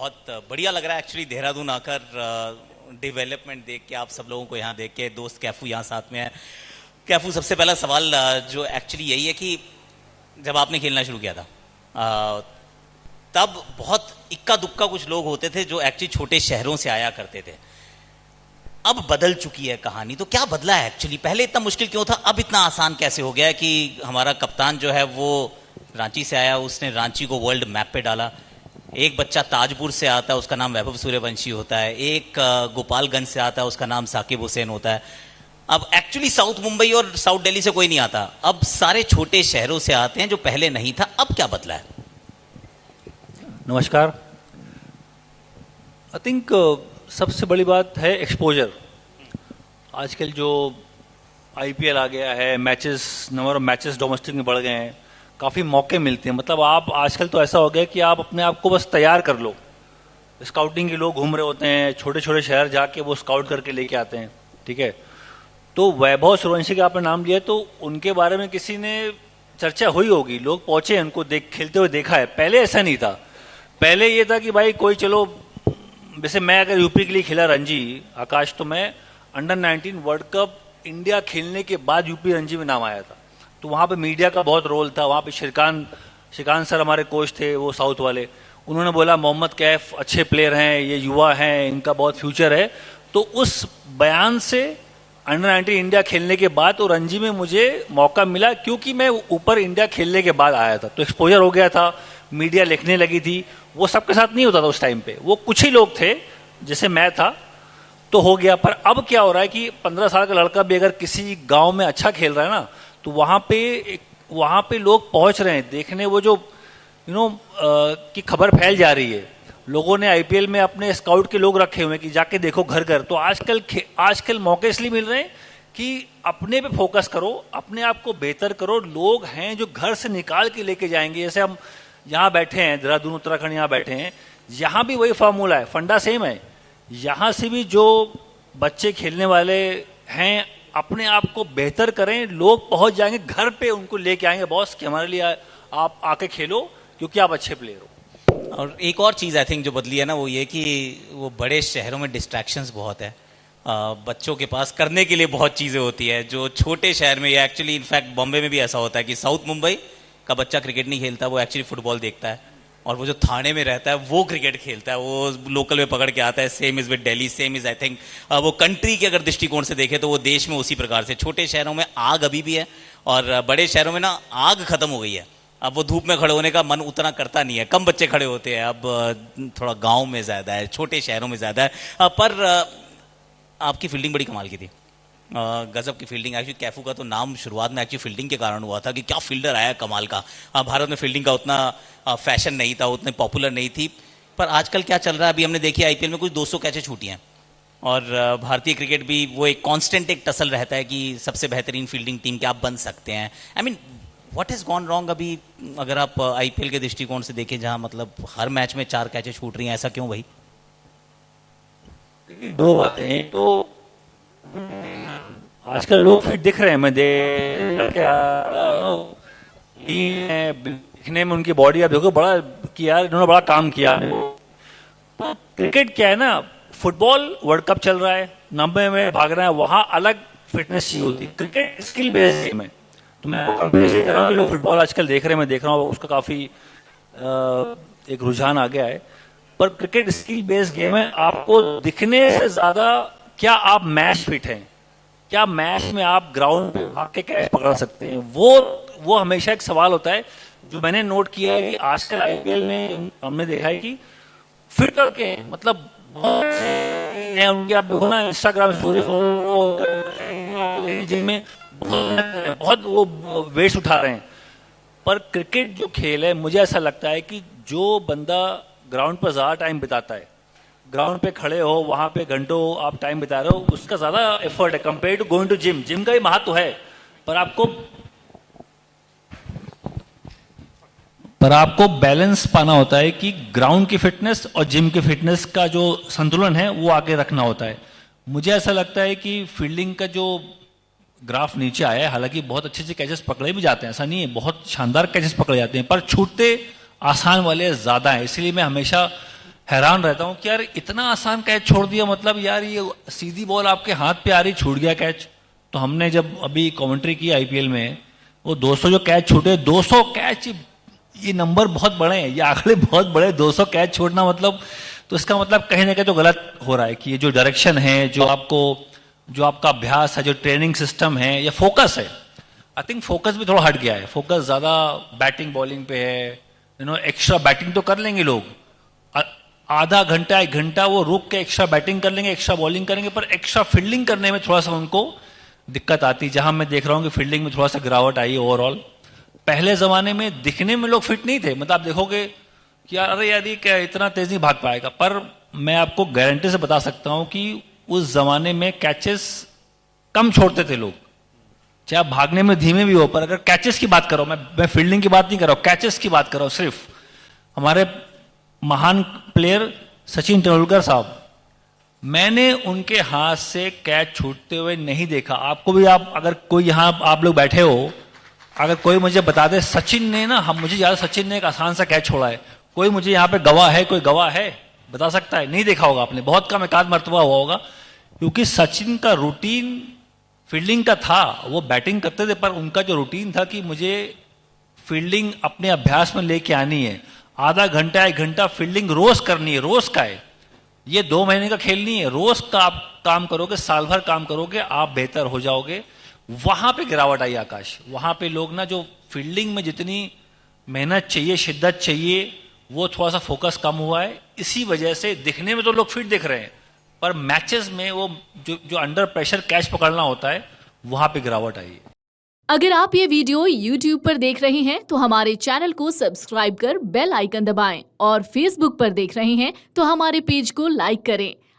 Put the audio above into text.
बहुत बढ़िया लग रहा है एक्चुअली देहरादून आकर डेवलपमेंट देख के, आप सब लोगों को यहाँ देख के। दोस्त कैफू यहाँ साथ में है। कैफू, सबसे पहला सवाल जो एक्चुअली यही है कि जब आपने खेलना शुरू किया था तब बहुत इक्का दुक्का कुछ लोग होते थे जो एक्चुअली छोटे शहरों से आया करते थे। अब बदल चुकी है कहानी, तो क्या बदला है एक्चुअली? पहले इतना मुश्किल क्यों था, अब इतना आसान कैसे हो गया है कि हमारा कप्तान जो है वो रांची से आया, उसने रांची को वर्ल्ड मैप पे डाला। एक बच्चा ताजपुर से आता है, उसका नाम वैभव सूर्यवंशी होता है। एक गोपालगंज से आता है, उसका नाम साकिब हुसैन होता है। अब एक्चुअली साउथ मुंबई और साउथ दिल्ली से कोई नहीं आता, अब सारे छोटे शहरों से आते हैं जो पहले नहीं था। अब क्या बदला है? नमस्कार। आई थिंक सबसे बड़ी बात है एक्सपोजर। आजकल जो आईपीएल आ गया है, matches, number of matches domestic में बढ़ गए हैं, काफ़ी मौके मिलते हैं। मतलब आप आजकल तो ऐसा हो गया कि आप अपने आप को बस तैयार कर लो। स्काउटिंग के लोग घूम रहे होते हैं, छोटे छोटे शहर जाके वो स्काउट करके लेके आते हैं, ठीक है। तो वैभव सूर्यवंशी का आपने नाम लिया, तो उनके बारे में किसी ने चर्चा हुई होगी, लोग पहुंचे, उनको खेलते हुए देखा है। पहले ऐसा नहीं था। पहले ये था कि भाई कोई, चलो वैसे मैं अगर यूपी के लिए खेला रणजी आकाश, तो मैं अंडर 19 वर्ल्ड कप इंडिया खेलने के बाद यूपी रणजी में नाम आया था। तो वहाँ पे मीडिया का बहुत रोल था। वहाँ पे श्रीकांत सर हमारे कोच थे, वो साउथ वाले, उन्होंने बोला मोहम्मद कैफ अच्छे प्लेयर हैं, ये युवा हैं, इनका बहुत फ्यूचर है। तो उस बयान से अंडर 19 इंडिया खेलने के बाद तो रणजी में मुझे मौका मिला, क्योंकि मैं ऊपर इंडिया खेलने के बाद आया था, तो एक्सपोजर हो गया था, मीडिया लिखने लगी थी। वो सबके साथ नहीं होता था उस टाइम पे, वो कुछ ही लोग थे, जैसे मैं था, तो हो गया। पर अब क्या हो रहा है कि 15 साल का लड़का भी अगर किसी गांव में अच्छा खेल रहा है ना, तो वहां पे लोग पहुंच रहे हैं देखने। वो जो की खबर फैल जा रही है, लोगों ने आईपीएल में अपने स्काउट के लोग रखे हुए हैं कि जाके देखो घर घर। तो आजकल मौके इसलिए मिल रहे हैं कि अपने पे फोकस करो, अपने आप को बेहतर करो। लोग हैं जो घर से निकाल के लेके जाएंगे। जैसे हम यहाँ बैठे हैं, देहरादून उत्तराखंड यहाँ बैठे हैं, यहाँ भी वही फार्मूला है, फंडा सेम है। यहाँ से भी जो बच्चे खेलने वाले हैं, अपने आप को बेहतर करें, लोग पहुंच जाएंगे घर पे, उनको लेके आएंगे बॉस कि हमारे लिए आप आके खेलो, क्योंकि आप अच्छे प्लेयर हो। और एक और चीज़ आई थिंक जो बदली है ना, वो ये कि वो बड़े शहरों में डिस्ट्रैक्शंस बहुत है। बच्चों के पास करने के लिए बहुत चीज़ें होती है जो छोटे शहर में, या एक्चुअली इनफैक्ट बॉम्बे में भी ऐसा होता है कि साउथ मुंबई का बच्चा क्रिकेट नहीं खेलता, वो एक्चुअली फुटबॉल देखता है। और वो जो थाने में रहता है वो क्रिकेट खेलता है, वो लोकल में पकड़ के आता है। Same is with Delhi, same is I think वो कंट्री के अगर दृष्टिकोण से देखें तो वो देश में उसी प्रकार से। छोटे शहरों में आग अभी भी है, और बड़े शहरों में ना आग खत्म हो गई है। अब वो धूप में खड़े होने का मन उतना करता नहीं है, कम बच्चे खड़े होते हैं। अब थोड़ा गांव में ज़्यादा है, छोटे शहरों में ज़्यादा है। पर आपकी फील्डिंग बड़ी कमाल की थी, गजब की फील्डिंग। एक्चुअली कैफू का तो नाम शुरुआत में एक्चुअली फील्डिंग के कारण हुआ था कि क्या फील्डर आया कमाल का। भारत में फील्डिंग का उतना फैशन नहीं था, उतनी पॉपुलर नहीं थी। पर आजकल क्या चल रहा है, अभी हमने देखी आईपीएल में कुछ 200 कैचें छूटी हैं। और भारतीय क्रिकेट भी वो एक कांस्टेंट एक टसल रहता है कि सबसे बेहतरीन फील्डिंग टीम क्या आप बन सकते हैं। I mean what is gone wrong अभी, अगर आप आईपीएल के दृष्टिकोण से देखें, जहां मतलब हर मैच में 4 कैचें छूट रही हैं, ऐसा क्यों भाई? दो बातें। तो आजकल लोग फिट दिख रहे हैं, मैं दिखने में उनकी बॉडी, आप देखो बड़ा कि यार इन्होंने बड़ा काम किया। क्रिकेट क्या है ना, फुटबॉल वर्ल्ड कप चल रहा है, नब्बे में भाग रहे हैं, वहां अलग फिटनेस चाहिए होती है। क्रिकेट स्किल बेस्ड गेम है। तो मैं लोग फुटबॉल आजकल देख रहे हैं, मैं देख रहा हूँ, उसका काफी एक रुझान आ गया है। पर क्रिकेट स्किल बेस्ड गेम है। आपको दिखने से ज्यादा क्या आप मैच फिट हैं, क्या मैच में आप ग्राउंड पे आके कैच पकड़ सकते हैं, वो हमेशा एक सवाल होता है। जो मैंने नोट किया है कि आजकल आईपीएल में हमने देखा है कि फिट करके, मतलब उनके आप देखो ना इंस्टाग्राम स्टोरी, जिनमें बहुत वो वेट्स उठा रहे हैं। पर क्रिकेट जो खेल है, मुझे ऐसा लगता है कि जो बंदा ग्राउंड पर ज्यादा टाइम बिताता है, ग्राउंड पे खड़े हो, वहां पे घंटों आप टाइम बिता रहे हो, उसका ज्यादा एफर्ट है compare to going to gym. Gym का भी महत्व है, पर आपको बैलेंस पाना होता है कि ग्राउंड की फिटनेस और जिम की फिटनेस का जो संतुलन है वो आगे रखना होता है। मुझे ऐसा लगता है कि फील्डिंग का जो ग्राफ नीचे आया है, हालांकि बहुत अच्छे से कैचेस पकड़े भी जाते हैं, ऐसा नहीं है, बहुत शानदार कैचेस पकड़े जाते हैं, पर छूटते आसान वाले ज्यादा हैं। इसलिए मैं हमेशा हैरान रहता हूं कि यार इतना आसान कैच छोड़ दिया, मतलब यार ये सीधी बॉल आपके हाथ पे आ रही, छूट गया कैच। तो हमने जब अभी कमेंट्री की आईपीएल में, वो 200 जो कैच छूटे, 200 कैच, ये नंबर बहुत बड़े हैं, ये आंकड़े बहुत बड़े, 200 कैच छोड़ना मतलब, तो इसका मतलब कहीं ना कहीं तो गलत हो रहा है कि ये जो डायरेक्शन है, जो आपका अभ्यास है, जो ट्रेनिंग सिस्टम है, या फोकस है, आई थिंक फोकस भी थोड़ा हट गया है। फोकस ज्यादा बैटिंग बॉलिंग पे है। एक्स्ट्रा बैटिंग तो कर लेंगे लोग, आधा घंटा 1 घंटा वो रुक के एक्स्ट्रा बैटिंग कर लेंगे, एक्स्ट्रा बॉलिंग करेंगे, पर एक्स्ट्रा फील्डिंग करने में थोड़ा सा उनको दिक्कत आती, जहां मैं देख रहा हूं कि फील्डिंग में थोड़ा सा गिरावट आई ओवरऑल। पहले जमाने में दिखने में लोग फिट नहीं थे, मतलब आप देखोगे कि यार अरे यार ये क्या इतना तेज नहीं भाग पाएगा, पर मैं आपको गारंटी से बता सकता हूं कि उस जमाने में कैचेस कम छोड़ते थे लोग, चाहे आप भागने में धीमे भी हो, पर अगर कैचेस की बात करो, मैं फील्डिंग की बात नहीं कर रहा हूं, कैचेस की बात कर रहा हूं सिर्फ। हमारे महान प्लेयर सचिन तेंदुलकर साहब, मैंने उनके हाथ से कैच छूटते हुए नहीं देखा। आपको भी, आप अगर कोई यहां आप लोग बैठे हो, अगर कोई मुझे बता दे सचिन ने ना, हम मुझे याद सचिन ने एक आसान सा कैच छोड़ा है, कोई मुझे यहां पे गवाह है, कोई गवाह है बता सकता है? नहीं देखा होगा आपने, बहुत कम, एकाध मर्तबा हुआ होगा, क्योंकि सचिन का रूटीन फील्डिंग का था। वो बैटिंग करते थे, पर उनका जो रूटीन था कि मुझे फील्डिंग अपने अभ्यास में लेके आनी है, आधा घंटा 1 घंटा फील्डिंग रोज करनी है, रोज का है, ये 2 महीने का खेल नहीं है, रोज का आप काम करोगे, साल भर काम करोगे, आप बेहतर हो जाओगे। वहां पे गिरावट आई आकाश, वहां पे लोग ना, जो फील्डिंग में जितनी मेहनत चाहिए, शिद्दत चाहिए, वो थोड़ा सा फोकस कम हुआ है। इसी वजह से दिखने में तो लोग फिट दिख रहे हैं, पर मैचेस में वो जो अंडर प्रेशर कैच पकड़ना होता है, वहां पे गिरावट आई है। अगर आप ये वीडियो YouTube पर देख रहे हैं तो हमारे चैनल को सब्सक्राइब कर बेल आइकन दबाएं, और Facebook पर देख रहे हैं तो हमारे पेज को लाइक करें।